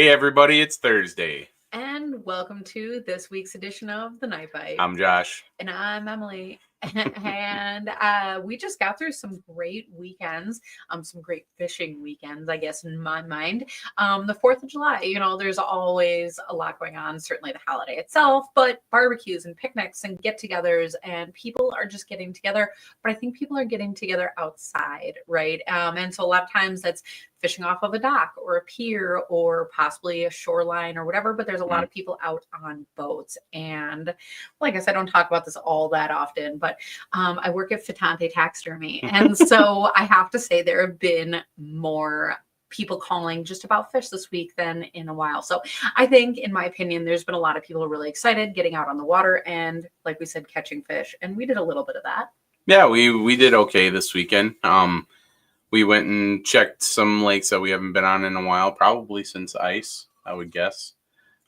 Hey everybody, it's Thursday. And welcome to this week's edition of The Night Bite. I'm Josh. And I'm Emily. And we just got through some great weekends, some great fishing weekends, I guess, in my mind. The 4th of July, there's always a lot going on, certainly the holiday itself, but barbecues and picnics and get-togethers, and people are just getting together. But I think people are getting together outside, right? And so a lot of times that's fishing off of a dock or a pier or possibly a shoreline or whatever, but there's a lot of people out on boats. And like I said, I don't talk about this all that often, but I work at Fitante Taxidermy. And so I have to say there have been more people calling just about fish this week than in a while. So I think, in my opinion, there's been a lot of people really excited getting out on the water and, like we said, catching fish. And we did a little bit of that. Yeah, we did okay this weekend. We went and checked some lakes that we haven't been on in a while, probably since ice, I would guess.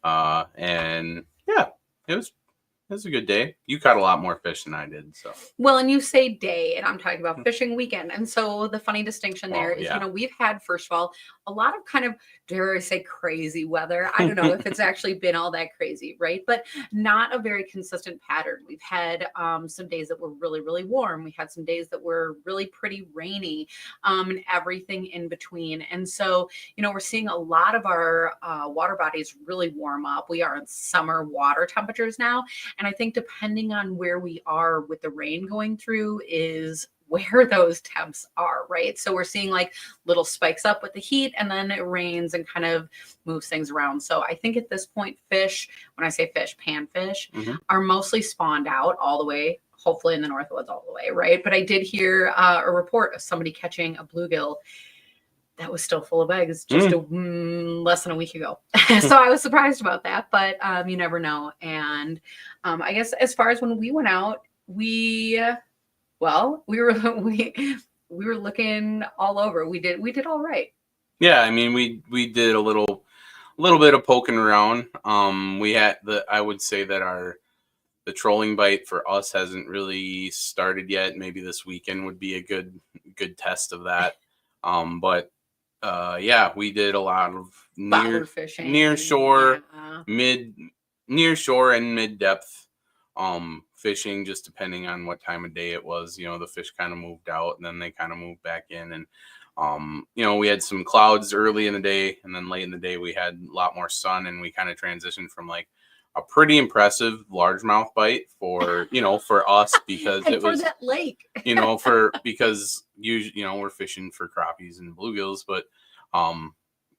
And yeah, it was a good day. You caught a lot more fish than I did. So well, and you say day, and I'm talking about fishing weekend. And so the funny distinction there is, we've had, first of all, a lot of kind of, dare I say, crazy weather. I don't know if it's actually been all that crazy, right? But not a very consistent pattern. We've had some days that were really, really warm. We had some days that were really pretty rainy, and everything in between. And so, we're seeing a lot of our water bodies really warm up. We are in summer water temperatures now. And I think depending on where we are with the rain going through is where those temps are, right? So we're seeing like little spikes up with the heat, and then it rains and kind of moves things around. So I think at this point, fish, when I say fish, panfish, are mostly spawned out all the way, hopefully in the Northwoods all the way, right? But I did hear a report of somebody catching a bluegill that was still full of eggs just less than a week ago. So I was surprised about that, but you never know. And I guess as far as when we went out, we were looking all over. We did all right. Yeah, I mean we did a little bit of poking around. We had I would say that the trolling bite for us hasn't really started yet. Maybe this weekend would be a good test of that. But yeah, we did a lot of near shore and mid depth fishing, just depending on what time of day it was. The fish kind of moved out and then they kind of moved back in, and we had some clouds early in the day, and then late in the day we had a lot more sun, and we kind of transitioned from like a pretty impressive largemouth bite for us, because it was that lake, because usually, we're fishing for crappies and bluegills, but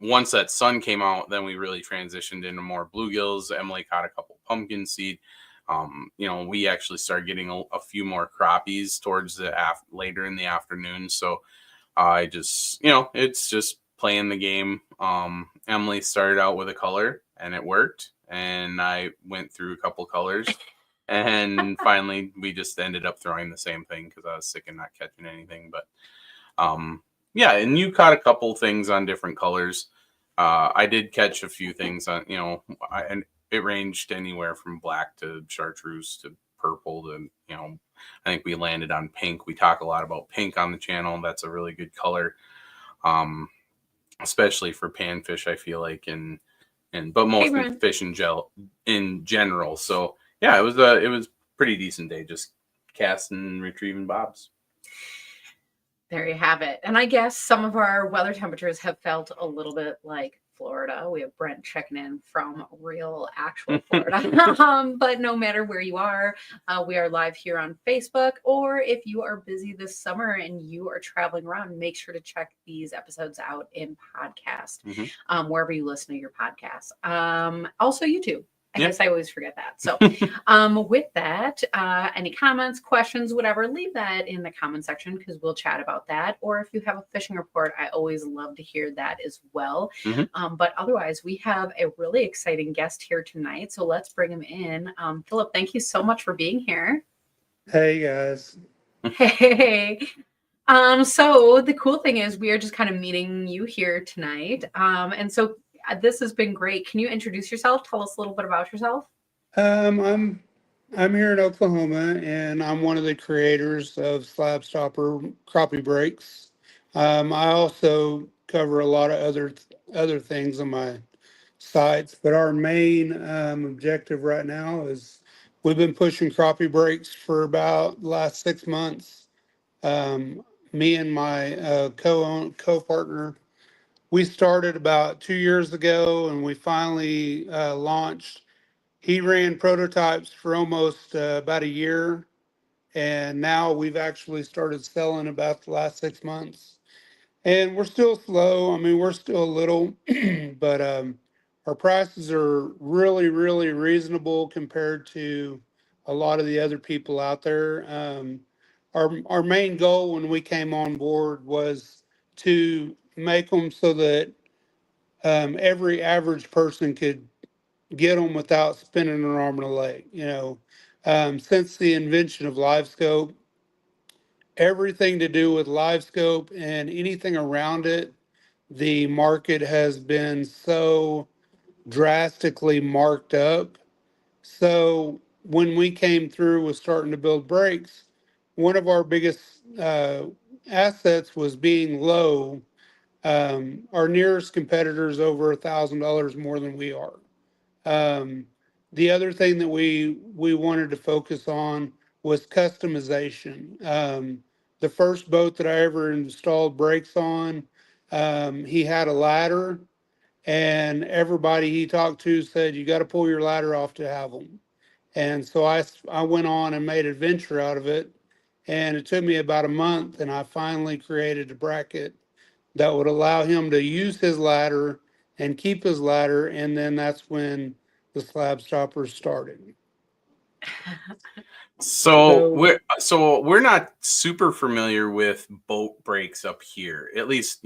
once that sun came out, then we really transitioned into more bluegills. Emily caught a couple pumpkin seed. We actually started getting a few more crappies towards the later in the afternoon. So I just, it's just playing the game. Emily started out with a color and it worked, and I went through a couple colors, and finally we just ended up throwing the same thing because I was sick and not catching anything. But yeah, and you caught a couple things on different colors. I did catch a few things on, and it ranged anywhere from black to chartreuse to purple to, I think we landed on pink. We talk a lot about pink on the channel. That's a really good color, especially for panfish, I feel like, but mostly fish in general. So yeah, it was a pretty decent day, just casting and retrieving bobs. There you have it. And I guess some of our weather temperatures have felt a little bit like Florida. We have Brent checking in from real, actual Florida. But no matter where you are, we are live here on Facebook. Or if you are busy this summer and you are traveling around, make sure to check these episodes out in podcast, wherever you listen to your podcasts. Also YouTube. I guess I always forget that. So with that, any comments, questions, whatever, leave that in the comment section because we'll chat about that. Or if you have a fishing report, I always love to hear that as well. But otherwise, we have a really exciting guest here tonight. So let's bring him in. Philip, thank you so much for being here. Hey, guys. Hey. So the cool thing is we are just kind of meeting you here tonight. And so this has been great. Can you introduce yourself? Tell us a little bit about yourself. I'm here in Oklahoma, and I'm one of the creators of Slabb Stopper crappie breaks. I also cover a lot of other things on my sites. But our main objective right now is we've been pushing crappie breaks for about the last 6 months. Me and my co-partner, we started about 2 years ago, and we finally launched. He ran prototypes for almost about a year, and now we've actually started selling about the last 6 months. And we're still slow. I mean, we're still little, but our prices are really, really reasonable compared to a lot of the other people out there. Our main goal when we came on board was to make them so that every average person could get them without spinning an arm and a leg. Since the invention of LiveScope, everything to do with LiveScope and anything around it, the market has been so drastically marked up. So when we came through with starting to build brakes, one of our biggest assets was being low. Our nearest competitor is over $1,000 more than we are. Um, the other thing that we wanted to focus on was customization. The first boat that I ever installed brakes on, he had a ladder, and everybody he talked to said you got to pull your ladder off to have them. And so I went on and made a venture out of it, and it took me about a month, and I finally created a bracket that would allow him to use his ladder and keep his ladder, and then that's when the slab stoppers started. So we're not super familiar with boat brakes up here. At least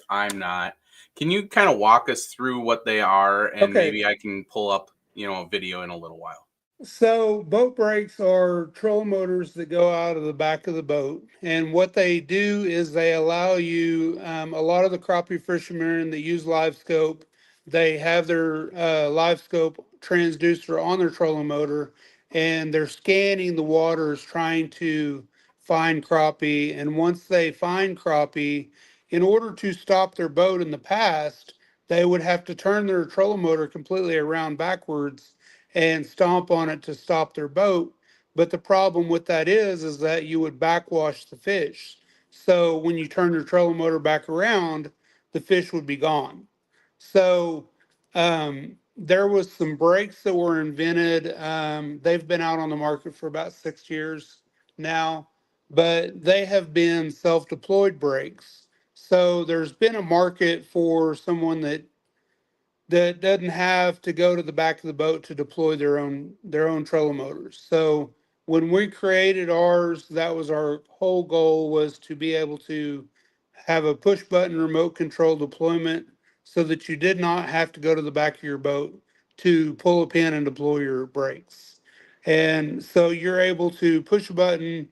I'm not. Can you kind of walk us through what they are, and Okay, maybe I can pull up, a video in a little while. so boat brakes are trolling motors that go out of the back of the boat, and what they do is they allow you. A lot of the crappie fishermen that use live scope, they have their live scope transducer on their trolling motor, and they're scanning the waters trying to find crappie. And once they find crappie, in order to stop their boat in the past, they would have to turn their trolling motor completely around backwards and stomp on it to stop their boat. But the problem with that is that you would backwash the fish. So when you turn your trolling motor back around, the fish would be gone. So there was some brakes that were invented. They've been out on the market for about 6 years now, but they have been self-deployed brakes. So there's been a market for someone that doesn't have to go to the back of the boat to deploy their own trolling motors. So when we created ours, that was our whole goal, was to be able to have a push button remote control deployment so that you did not have to go to the back of your boat to pull a pin and deploy your brakes. And so you're able to push a button,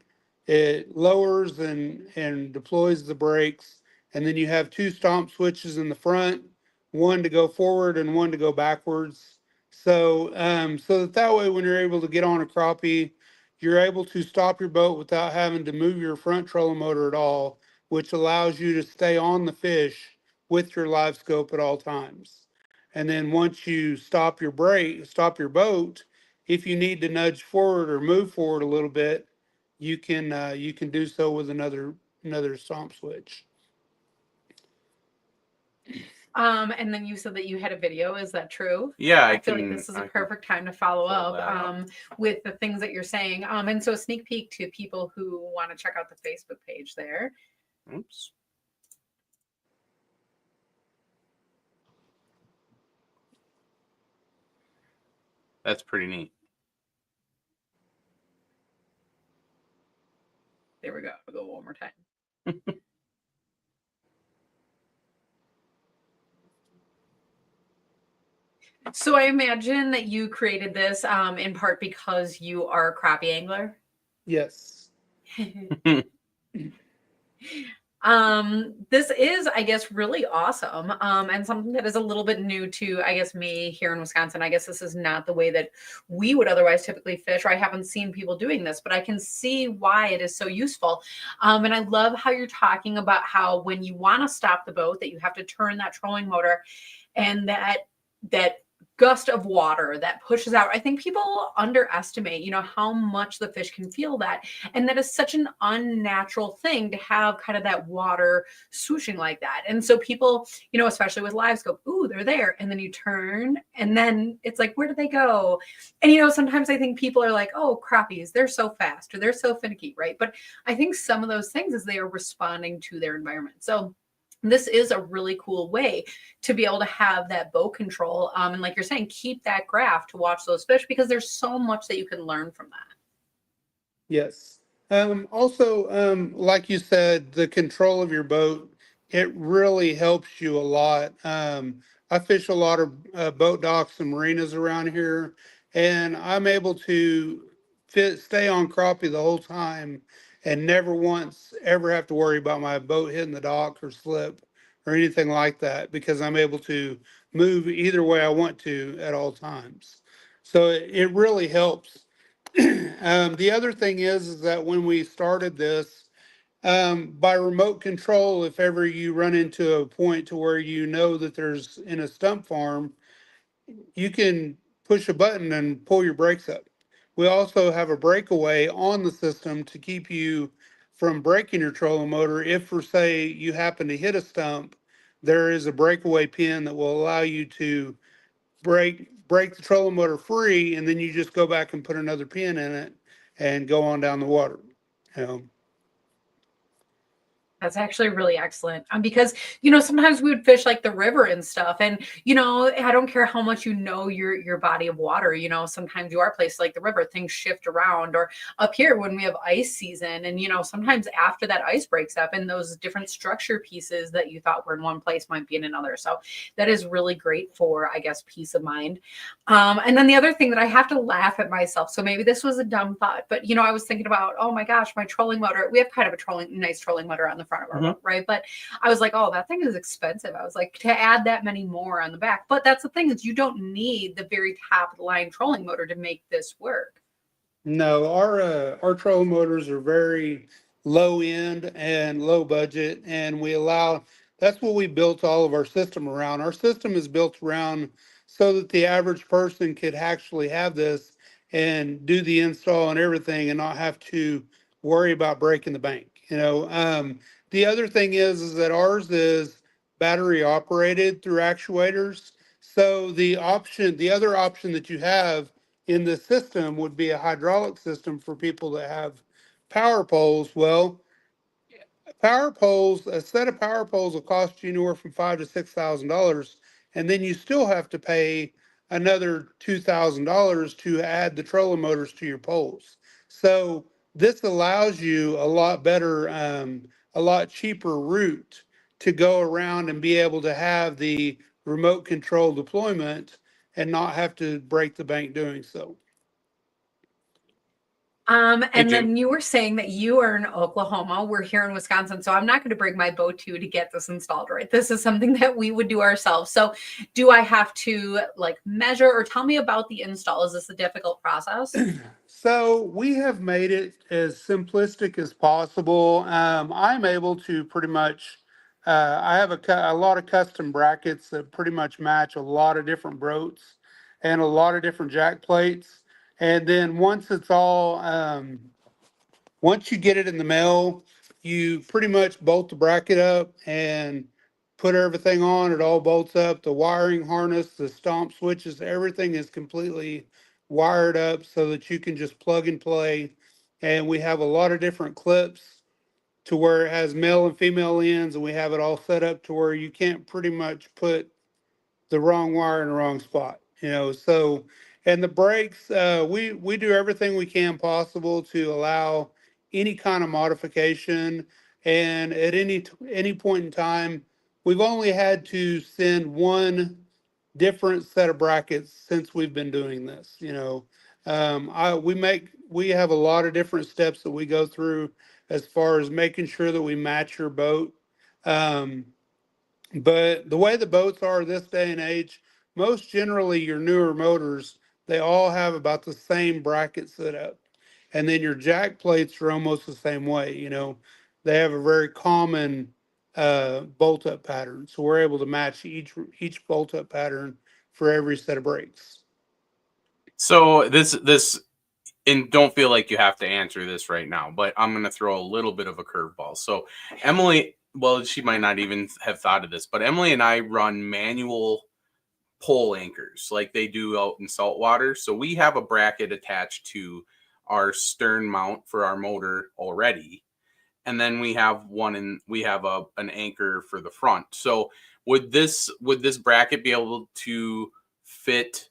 it lowers and deploys the brakes, and then you have two stomp switches in the front, one to go forward and one to go backwards. So that way, when you're able to get on a crappie, you're able to stop your boat without having to move your front trolling motor at all, which allows you to stay on the fish with your live scope at all times. And then once you stop your boat, if you need to nudge forward or move forward a little bit, you can do so with another stomp switch. And then you said that you had a video. Is that true? Yeah, I feel like this is a perfect time to follow up with the things that you're saying. And so a sneak peek to people who want to check out the Facebook page there. Oops. That's pretty neat. There we go. I'll go one more time. So I imagine that you created this in part because you are a crappie angler. Yes. This is, I guess, really awesome. And something that is a little bit new to, I guess, me here in Wisconsin. I guess this is not the way that we would otherwise typically fish, or I haven't seen people doing this, but I can see why it is so useful. And I love how you're talking about how when you want to stop the boat, that you have to turn that trolling motor, and that that gust of water that pushes out. I think people underestimate, how much the fish can feel that. And that is such an unnatural thing to have kind of that water swooshing like that. And so people, especially with live scope, ooh, they're there. And then you turn and then it's like, where did they go? And, sometimes I think people are like, oh, crappies, they're so fast or they're so finicky, right? But I think some of those things is they are responding to their environment. So this is a really cool way to be able to have that boat control. And like you're saying, keep that graph to watch those fish because there's so much that you can learn from that. Yes. Also, like you said, the control of your boat, it really helps you a lot. I fish a lot of boat docks and marinas around here, and I'm able to stay on crappie the whole time and never once ever have to worry about my boat hitting the dock or slip or anything like that because I'm able to move either way I want to at all times. So it really helps. The other thing is that when we started this, by remote control, if ever you run into a point to where you know that there's in a stump farm, you can push a button and pull your brakes up. We also have a breakaway on the system to keep you from breaking your trolling motor. If, for say, you happen to hit a stump, there is a breakaway pin that will allow you to break the trolling motor free, and then you just go back and put another pin in it and go on down the water. You know, That's actually really excellent. Because, sometimes we would fish like the river and stuff. And, I don't care how much your body of water, sometimes you are places like the river, things shift around. Or up here when we have ice season and, sometimes after that ice breaks up and those different structure pieces that you thought were in one place might be in another. So that is really great for, I guess, peace of mind. And then the other thing that I have to laugh at myself. So maybe this was a dumb thought, but, I was thinking about, oh my gosh, my trolling motor, we have kind of a nice trolling motor on the front of our boat, right? But I was like, oh, that thing is expensive. I was like, to add that many more on the back. But that's the thing is you don't need the very top of the line trolling motor to make this work. no, our trolling motors are very low end and low budget, and that's what we built all of our system around. Our system is built around so that the average person could actually have this and do the install and everything and not have to worry about breaking the bank. The other thing is that ours is battery operated through actuators. So the other option that you have in the system would be a hydraulic system for people that have power poles. Well, a set of power poles will cost you anywhere from $5,000 to $6,000, and then you still have to pay another $2,000 to add the trolling motors to your poles. So this allows you a lot better, a lot cheaper route to go around and be able to have the remote control deployment and not have to break the bank doing so. Hey, And Jim. then you were saying that you are in Oklahoma. We're here in Wisconsin. So I'm not going to bring my boat to get this installed, right? This is something that we would do ourselves. So do I have to like measure or tell me about the install? Is this a difficult process? So we have made it as simplistic as possible. I'm able to pretty much, I have a lot of custom brackets that pretty much match a lot of different boats and a lot of different jack plates. And then once you get it in the mail, you pretty much bolt the bracket up and put everything on. It all bolts up. The wiring harness, the stomp switches, everything is completely wired up so that you can just plug and play. And we have a lot of different clips to where it has male and female ends, and we have it all set up to where you can't pretty much put the wrong wire in the wrong spot, so, and the brakes, we do everything we can possible to allow any kind of modification. And at any point in time, we've only had to send one different set of brackets since we've been doing this. We have a lot of different steps that we go through as far as making sure that we match your boat. Um, but the way the boats are this day and age, most generally your newer motors, they all have about the same bracket setup. And then your jack plates are almost the same way. They have a very common bolt up pattern. So we're able to match each bolt up pattern for every set of brakes. So and don't feel like you have to answer this right now, but I'm going to throw a little bit of a curveball. So Emily, well, she might not even have thought of this, but Emily and I run manual pole anchors like they do out in saltwater. So we have a bracket attached to our stern mount for our motor already. And then we have an anchor for the front. So would this bracket be able to fit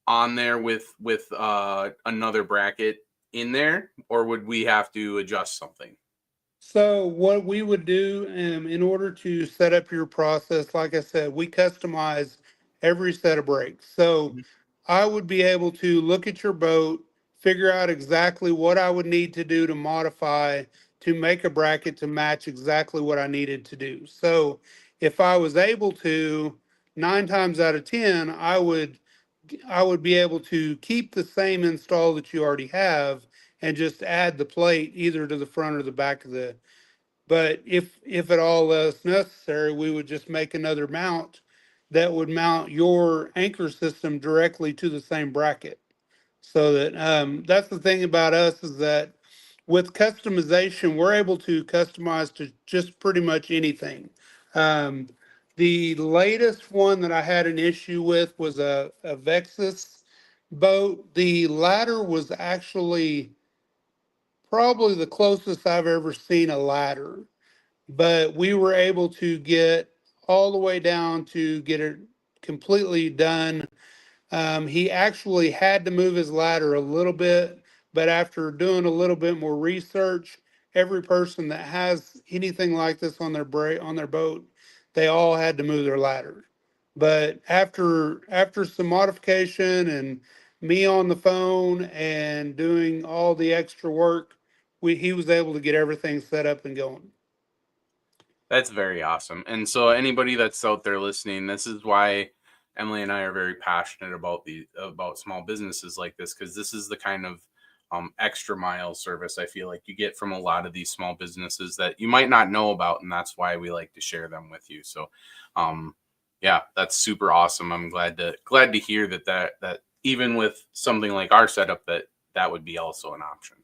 on there with another bracket in there, or would we have to adjust something? So what we would do in order to set up your process, like I said, we customize every set of brakes. So Mhm. I would be able to look at your boat, figure out exactly what I would need to do to modify to make a bracket to match exactly what I needed to do. So if I was able to, 9 times out of 10, I would be able to keep the same install that you already have and just add the plate either to the front or the back of the. But if at all else necessary, we would just make another mount that would mount your anchor system directly to the same bracket. So that that's the thing about us is that with customization, we're able to customize to just pretty much anything. Um, the latest one that I had an issue with was a Vexus boat. The ladder was actually probably the closest I've ever seen a ladder, but we were able to get all the way down to get it completely done. He actually had to move his ladder a little bit, but after doing a little bit more research, every person that has anything like this on their boat, they all had to move their ladder. But after some modification and me on the phone and doing all the extra work, he was able to get everything set up and going. That's very awesome. And so anybody that's out there listening, this is why Emily and I are very passionate about small businesses like this, because this is the kind of extra mile service I feel like you get from a lot of these small businesses that you might not know about, and that's why we like to share them with you. So, yeah, that's super awesome. I'm glad to hear that even with something like our setup, that would be also an option.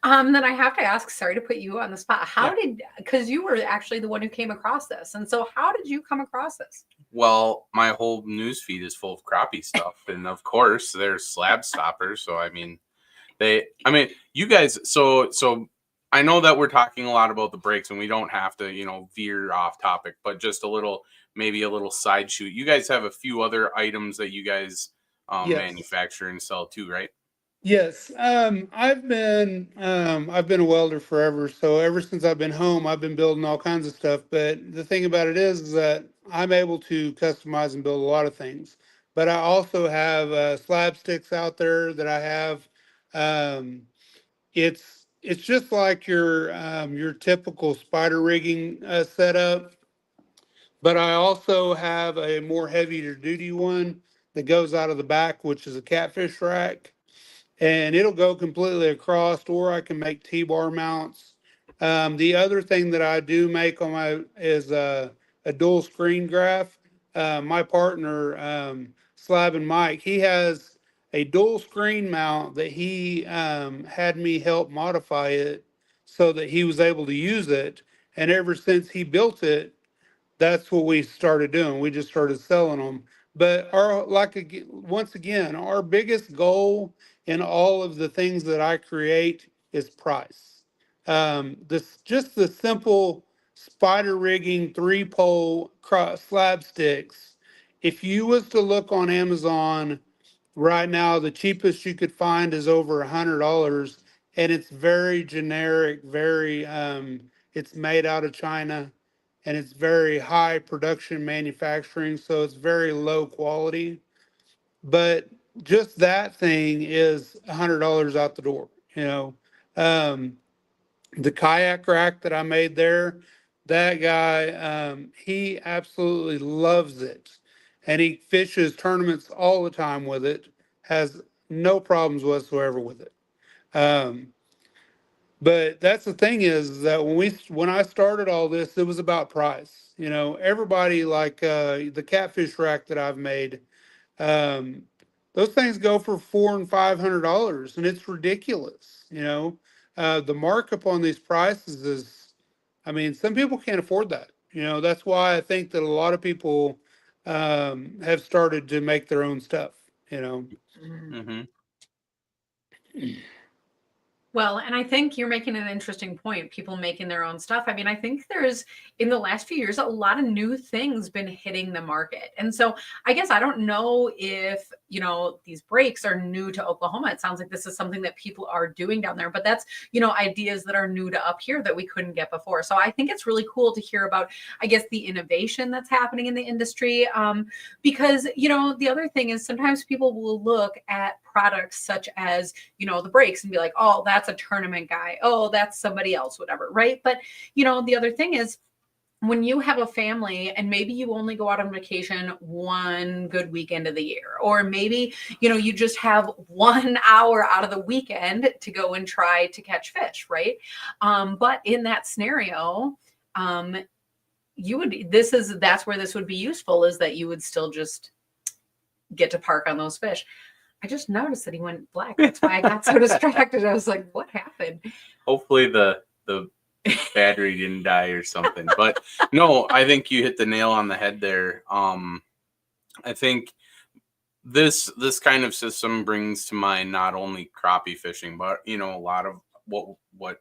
Then I have to ask, sorry to put you on the spot. Yeah. Because you were actually the one who came across this. And so how did you come across this? Well, my whole news feed is full of crappie stuff, and of course, there's Slabb Stopper. So you guys. So I know that we're talking a lot about the brakes, and we don't have to, veer off topic, but just maybe a little side shoot. You guys have a few other items that you guys Yes. manufacture and sell too, right? Yes, I've been a welder forever. So ever since I've been home, I've been building all kinds of stuff. But the thing about it is that I'm able to customize and build a lot of things. But I also have slab sticks out there that I have. Um, it's just like your typical spider rigging setup. But I also have a more heavier duty one that goes out of the back, which is a catfish rack, and it'll go completely across, or I can make T-bar mounts. The other thing that I do make on my is a dual screen graph. My partner, Slab and Mike, he has a dual screen mount that he had me help modify it so that he was able to use it. And ever since he built it, that's what we started doing. We just started selling them. But once again, our biggest goal in all of the things that I create is price. This just the simple spider rigging 3 pole cross slab sticks. If you was to look on Amazon right now, the cheapest you could find is over $100, and it's very generic. It's made out of China, and it's very high production manufacturing, so it's very low quality. But just that thing is $100 out the door. You know, um, the kayak rack that I made there, that guy, he absolutely loves it, and he fishes tournaments all the time with it. Has no problems whatsoever with it. Um, But that's the thing is that when I started all this, it was about price. You know, everybody like the catfish rack that I've made, um, those things go for $400 and $500, and it's ridiculous. You know, the markup on these prices is, I mean, some people can't afford that. You know, that's why I think that a lot of people have started to make their own stuff. You know. Mm-hmm. Well, and I think you're making an interesting point, people making their own stuff. I mean, I think there's, in the last few years, a lot of new things been hitting the market. And so I guess I don't know if, you know, these breaks are new to Oklahoma. It sounds like this is something that people are doing down there, but that's, you know, ideas that are new to up here that we couldn't get before. So I think it's really cool to hear about, I guess, the innovation that's happening in the industry. Because, you know, the other thing is sometimes people will look at products such as, you know, the breaks and be like, oh, that's a tournament guy. Oh, that's somebody else, whatever. Right. But, you know, the other thing is, when you have a family and maybe you only go out on vacation one good weekend of the year, or maybe, you know, you just have 1 hour out of the weekend to go and try to catch fish. Right. But in that scenario, that's where this would be useful, is that you would still just get to park on those fish. I just noticed that he went black. That's why I got so distracted. I was like, what happened? Hopefully the battery didn't die or something. But no, I think you hit the nail on the head there. I think this kind of system brings to mind not only crappie fishing, but, you know, a lot of what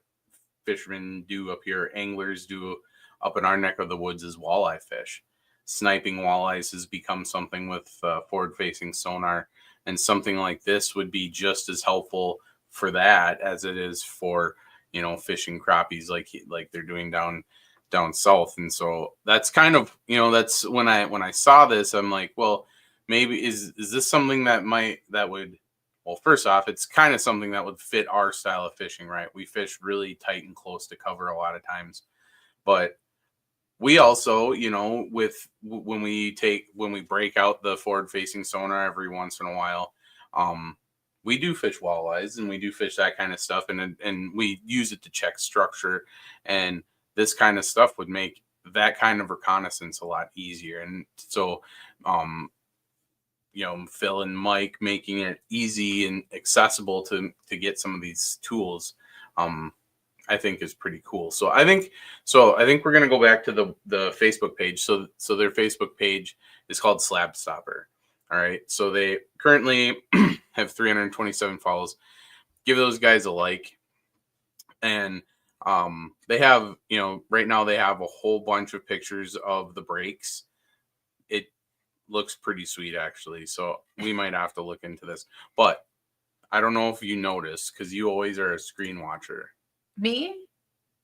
fishermen do up here, anglers do up in our neck of the woods, is walleye fish. Sniping walleyes has become something with forward-facing sonar, and something like this would be just as helpful for that as it is for, you know, fishing crappies like they're doing down south. And so that's kind of, you know, that's when I saw this, I'm like, well, maybe is this something that would, well, first off, it's kind of something that would fit our style of fishing, right? We fish really tight and close to cover a lot of times, but we also, you know, when we break out the forward facing sonar every once in a while, we do fish walleyes and we do fish that kind of stuff, and we use it to check structure, and this kind of stuff would make that kind of reconnaissance a lot easier. And so, you know, Phil and Mike making it easy and accessible to get some of these tools, I think is pretty cool. So I think we're gonna go back to the Facebook page. So their Facebook page is called Slabb Stopper. All right. So they currently have 327 follows. Give those guys a like. And they have, you know, right now they have a whole bunch of pictures of the breaks. It looks pretty sweet, actually. So we might have to look into this. But I don't know if you noticed, because you always are a screen watcher. Me?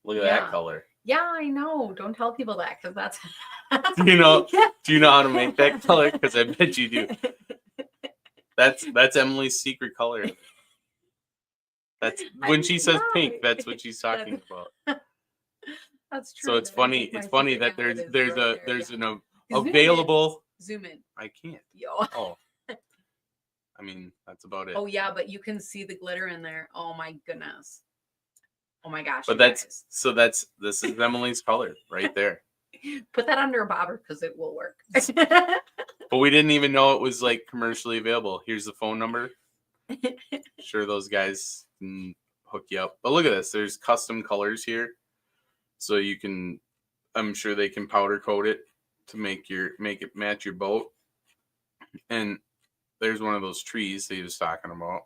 Look at that color. Yeah, I know. Don't tell people that, because that's. Do you know how to make that color? Because I bet you do. That's Emily's secret color. That's when she says pink. That's what she's talking about. That's true. So it's funny. It's funny that there's an available. Zoom in. I can't. Yo. Oh. I mean, that's about it. Oh yeah, but you can see the glitter in there. Oh my goodness. Oh my gosh. But this is Emily's color right there. Put that under a bobber because it will work. But we didn't even know it was like commercially available. Here's the phone number. Sure, those guys can hook you up. But look at this. There's custom colors here. So you can, I'm sure they can powder coat it to make it match your boat. And there's one of those trees that he was talking about.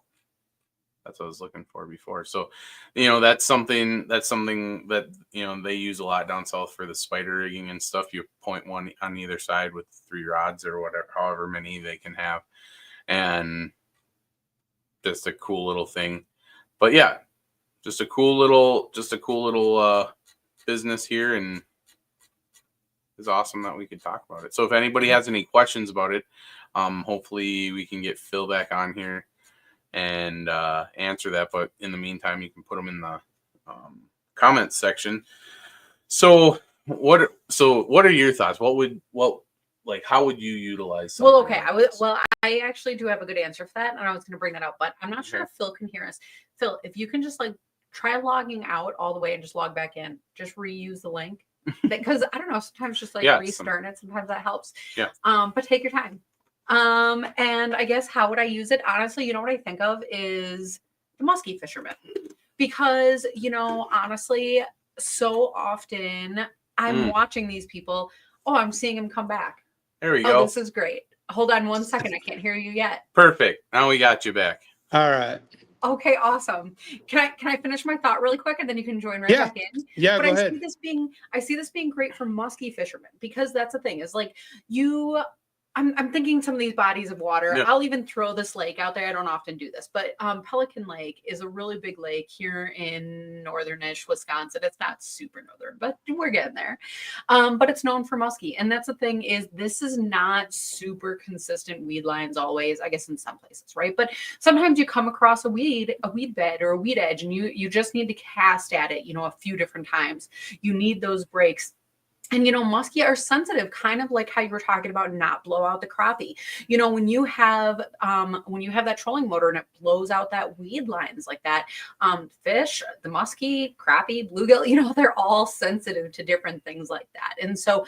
That's what I was looking for before. So, you know, that's something that, you know, they use a lot down south for the spider rigging and stuff. You point one on either side with 3 rods or whatever, however many they can have. And just a cool little thing. But yeah, just a cool little business here, and it's awesome that we could talk about it. So if anybody has any questions about it, hopefully we can get Phil back on here and answer that. But in the meantime, you can put them in the comments section. So what are your thoughts? How would you utilize something? Well, okay. I actually do have a good answer for that, and I was going to bring that up, but I'm not sure if Phil can hear us. Phil, if you can just like try logging out all the way and just log back in. Just reuse the link. Because I don't know, sometimes just like restarting it, sometimes that helps. Yeah. But take your time. And I guess how would I use it? Honestly, you know what I think of is the muskie fisherman. Because, you know, honestly, so often I'm watching these people. Oh, I'm seeing him come back. There we go. This is great. Hold on 1 second. I can't hear you yet. Perfect. Now we got you back. All right. Okay, awesome. Can I finish my thought really quick and then you can join right back in? Yeah, but go I ahead. see this being great for muskie fishermen because that's the thing is like I'm thinking some of these bodies of water. Yeah. I'll even throw this lake out there. I don't often do this, but Pelican Lake is a really big lake here in northern-ish Wisconsin. It's not super northern, but we're getting there. But it's known for muskie. And that's the thing is this is not super consistent weed lines always, I guess in some places, right? But sometimes you come across a weed bed or a weed edge and you just need to cast at it, you know, a few different times. You need those breaks. And, you know, muskie are sensitive, kind of like how you were talking about not blow out the crappie. You know, when you have that trolling motor and it blows out that weed lines like that, fish, the muskie, crappie, bluegill, you know, they're all sensitive to different things like that. And so,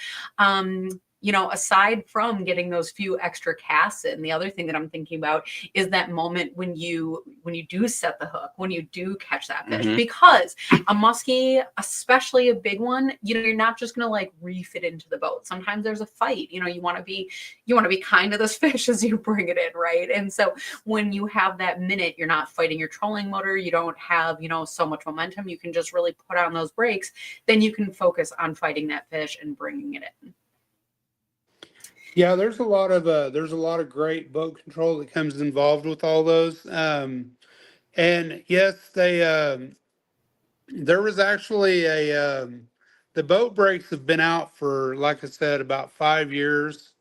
you know, aside from getting those few extra casts in, the other thing that I'm thinking about is that moment when you do set the hook, when you do catch that fish, because a muskie, especially a big one, you know, you're not just going to like reef it into the boat. Sometimes there's a fight, you know, you want to be kind to this fish as you bring it in. Right. And so when you have that minute, you're not fighting your trolling motor. You don't have, you know, so much momentum. You can just really put on those brakes. Then you can focus on fighting that fish and bringing it in. Yeah, there's a lot of great boat control that comes involved with all those. And yes, there was actually the boat brakes have been out for, like I said, about 5 years,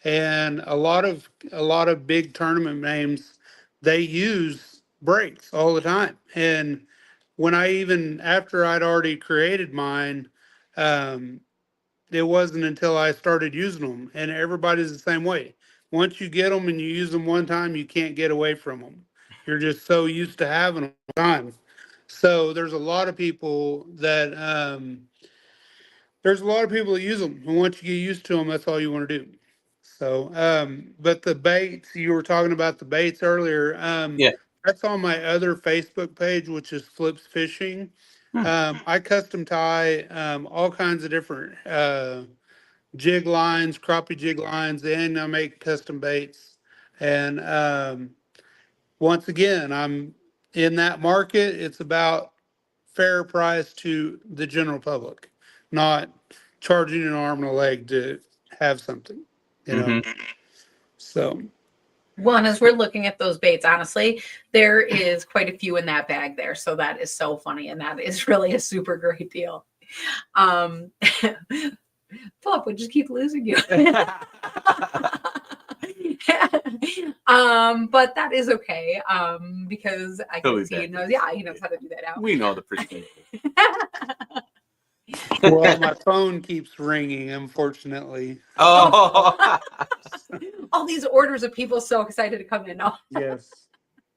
and a lot of big tournament names, they use brakes all the time. And after I'd already created mine, um, it wasn't until I started using them, and everybody's the same way. Once you get them and you use them one time, you can't get away from them. You're just so used to having them all the time. So there's a lot of people that use them, and once you get used to them, that's all you want to do. So, but the baits, you were talking about the baits earlier. Yeah. That's on my other Facebook page, which is Flips Fishing. I custom tie all kinds of different jig lines, crappie jig lines, and I make custom baits. And once again, I'm in that market. It's about fair price to the general public, not charging an arm and a leg to have something, you know. So. Well, and as we're looking at those baits, honestly, there is quite a few in that bag there. So that is so funny. And that is really a super great deal. Philip would just keep losing you. But that is okay. Because I can see he knows how to do that now. We know the procedure. Well, my phone keeps ringing, unfortunately. Oh. All these orders of people so excited to come in. Yes.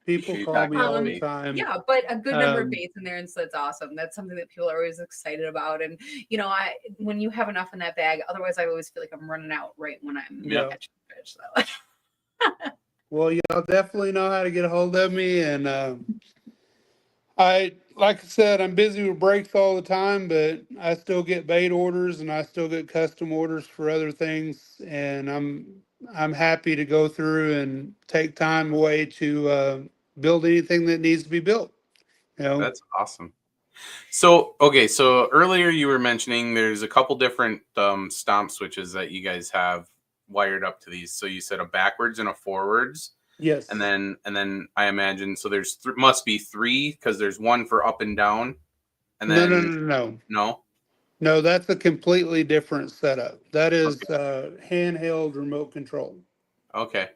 People call me all the time. Yeah, but a good number of baits in there, and so that's awesome. That's something that people are always excited about. And you know, when you have enough in that bag, otherwise I always feel like I'm running out right when I'm catching fish. So. Well, y'all definitely know how to get a hold of me, and like I said, I'm busy with breaks all the time, but I still get bait orders and I still get custom orders for other things, and I'm happy to go through and take time away to build anything that needs to be built. You know? That's awesome. So, okay, so earlier you were mentioning there's a couple different stomp switches that you guys have wired up to these. So you said a backwards and a forwards. Yes. And then I imagine, so there's must be three because there's one for up and down. And then No, that's a completely different setup. That is handheld remote control. Okay.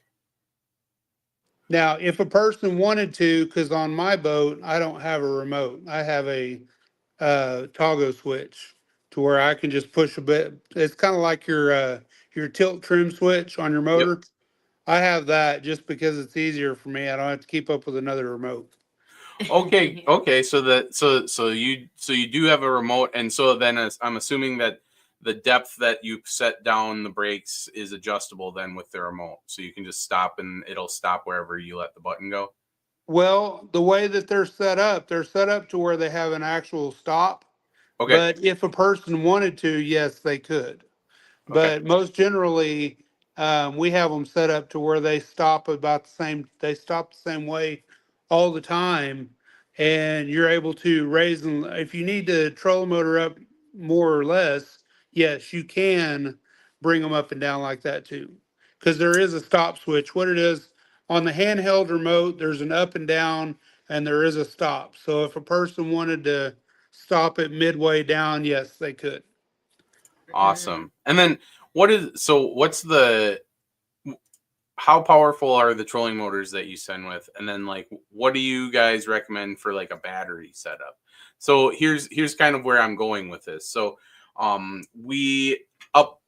Now, if a person wanted to, because on my boat, I don't have a remote. I have a toggle switch to where I can just push a bit. It's kind of like your tilt trim switch on your motor. Yep. I have that just because it's easier for me. I don't have to keep up with another remote. Okay, okay. So you do have a remote, and so then I'm assuming that the depth that you set down the brakes is adjustable then with the remote, so you can just stop and it'll stop wherever you let the button go. Well, the way that they're set up to where they have an actual stop. Okay, But if a person wanted to, yes, they could. okay. But most generally, we have them set up to where they stop about the same. They stop the same way all the time, and you're able to raise them. If you need to troll motor up more or less, yes, you can bring them up and down like that too, because there is a stop switch. What it is on the handheld remote, there's an up and down, and there is a stop. So if a person wanted to stop it midway down, yes, they could. Awesome. And then what's the how powerful are the trolling motors that you send with? And then like what do you guys recommend for like a battery setup? So here's kind of where I'm going with this. So we up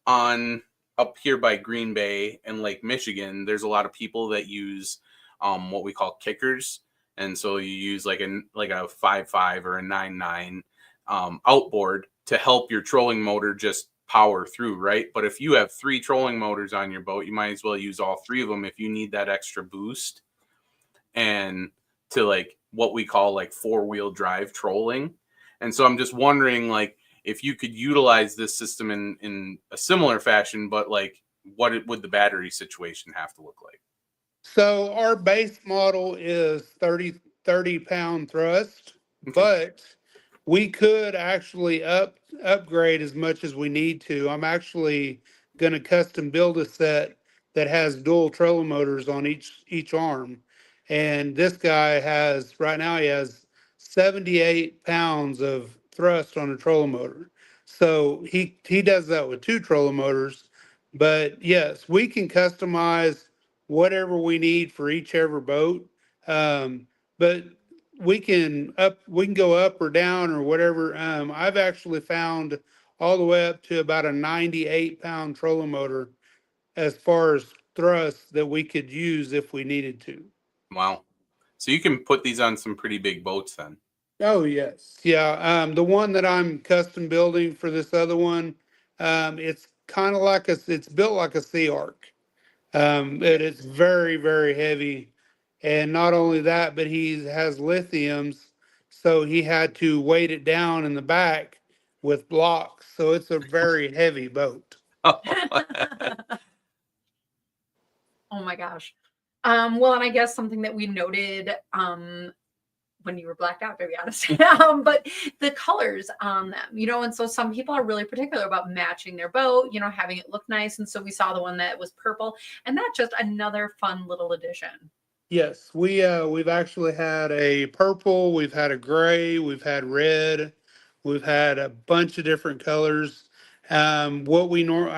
here by Green Bay and Lake Michigan, there's a lot of people that use what we call kickers. And so you use like a 5.5 or a 9.9 outboard to help your trolling motor just power through, right? But if you have 3 trolling motors on your boat, you might as well use all 3 of them if you need that extra boost and to like what we call like 4-wheel drive trolling. And so I'm just wondering like if you could utilize this system in a similar fashion, but like would the battery situation have to look like? So our base model is 30 pound thrust, Okay. but we could actually upgrade as much as we need to. I'm actually going to custom build a set that has dual trolling motors on each arm. And this guy has right now he has 78 pounds of thrust on a trolling motor. So he does that with 2 trolling motors. But yes, we can customize whatever we need for each ever boat. But we can go up or down or whatever. I've actually found all the way up to about a 98 pound trolling motor as far as thrust that we could use if we needed to. Wow. So you can put these on some pretty big boats then. Oh yes. Yeah. The one that I'm custom building for this other one, it's kind of like it's built like a sea arc. And it's very, very heavy. And not only that, but he has lithiums, so he had to weight it down in the back with blocks. So it's a very heavy boat. Oh my gosh. Well, and I guess something that we noted when you were blacked out, to be honest. But the colors on them, and so some people are really particular about matching their boat, having it look nice. And so we saw the one that was purple, and that's just another fun little addition. Yes, we've actually had a purple, we've had a gray, we've had red, we've had a bunch of different colors. I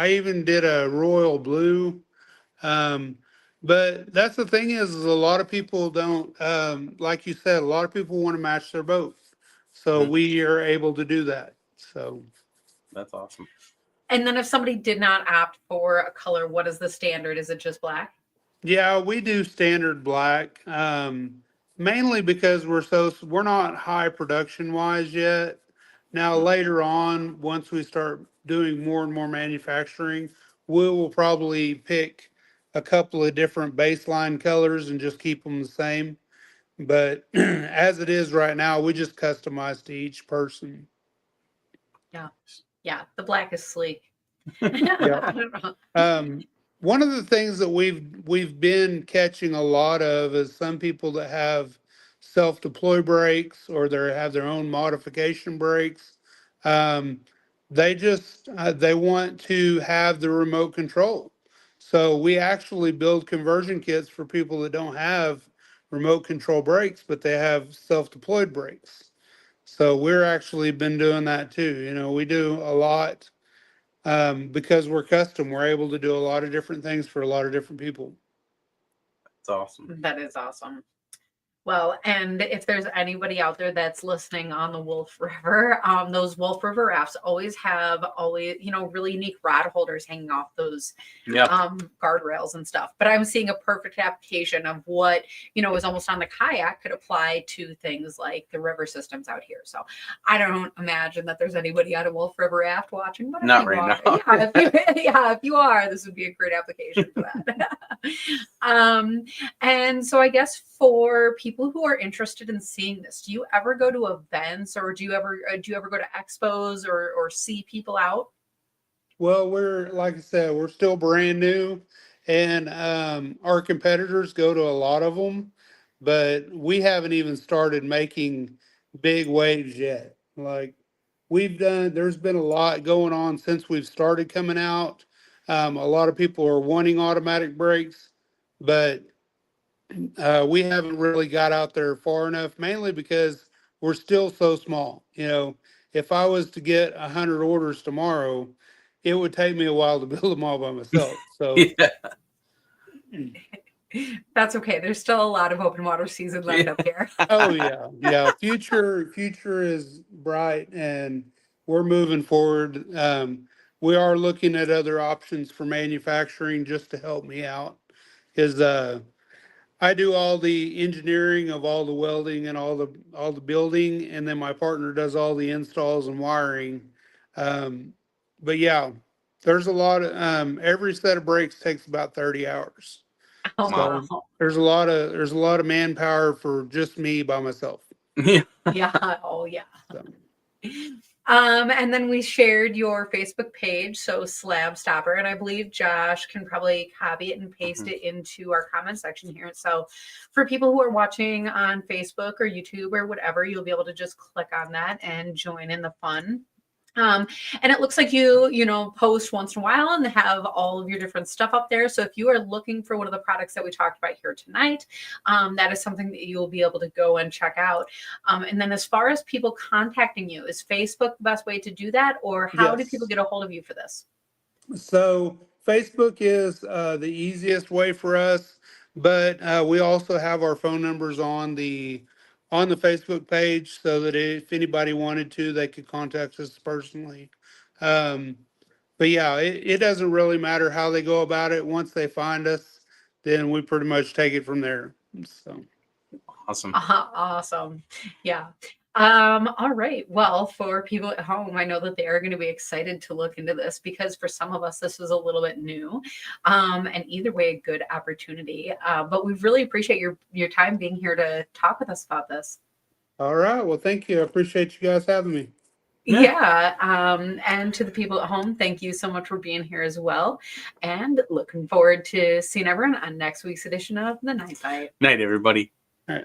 even did a royal blue. Um, but that's the thing is a lot of people don't, like you said, a lot of people want to match their boat. So Mhm. we are able to do that. So That's awesome. And then if somebody did not opt for a color, what is the standard? Is it just black? yeah, we do standard black, mainly because we're not high production wise yet. Now Mm. later on, once we start doing more and more manufacturing, we will probably pick a couple of different baseline colors and just keep them the same. But as it is right now, we just customize to each person. Yeah. Yeah. The black is sleek. Yeah. I don't know. Um, One of the things that we've been catching a lot of is some people that have self-deploy brakes or they have their own modification brakes. Um, they want to have the remote control. So we actually build conversion kits for people that don't have remote control brakes, but they have self-deployed brakes. So we're actually been doing that too. We do a lot because we're custom. We're able to do a lot of different things for a lot of different people. That's awesome. That is awesome. Well, and if there's anybody out there that's listening on the Wolf River, those Wolf River rafts always have really unique rod holders hanging off those guardrails and stuff. But I'm seeing a perfect application of what, is almost on the kayak could apply to things like the river systems out here. So I don't imagine that there's anybody out of Wolf River raft watching, but not right now. If you are, this would be a great application for that. And so I guess for people who are interested in seeing this, do you ever go to events, or do you ever go to expos or see people out? Well, like I said, we're still brand new, and our competitors go to a lot of them, but we haven't even started making big waves yet. Like there's been a lot going on since we've started coming out. A lot of people are wanting automatic brakes, but we haven't really got out there far enough, mainly because we're still so small. If I was to get 100 orders tomorrow, it would take me a while to build them all by myself. So that's okay. There's still a lot of open water season left up here. Oh yeah. Future is bright, and we're moving forward. We are looking at other options for manufacturing just to help me out, because I do all the engineering of all the welding and all the building, and then my partner does all the installs and wiring. But yeah, there's a lot of every set of brakes takes about 30 hours. Oh, So wow. there's a lot of manpower for just me by myself. Yeah. Oh yeah. So. And then we shared your Facebook page, so Slabb Stopper, and I believe Josh can probably copy it and paste it into our comment section here. So for people who are watching on Facebook or YouTube or whatever, you'll be able to just click on that and join in the fun. And it looks like you post once in a while and have all of your different stuff up there. So if you are looking for one of the products that we talked about here tonight, that is something that you'll be able to go and check out. And then as far as people contacting you, is Facebook the best way to do that? Or how do people get a hold of you for this? So Facebook is the easiest way for us, but we also have our phone numbers on the Facebook page, so that if anybody wanted to, they could contact us personally. But yeah, it doesn't really matter how they go about it. Once they find us, then we pretty much take it from there. So Awesome. Awesome. Yeah. All right. Well, for people at home, I know that they are going to be excited to look into this, because for some of us, this is a little bit new. And either way, a good opportunity. But we really appreciate your time being here to talk with us about this. all right. Well, thank you. I appreciate you guys having me. Yeah. And to the people at home, thank you so much for being here as well. And looking forward to seeing everyone on next week's edition of The Night Bite. Night, everybody. All right.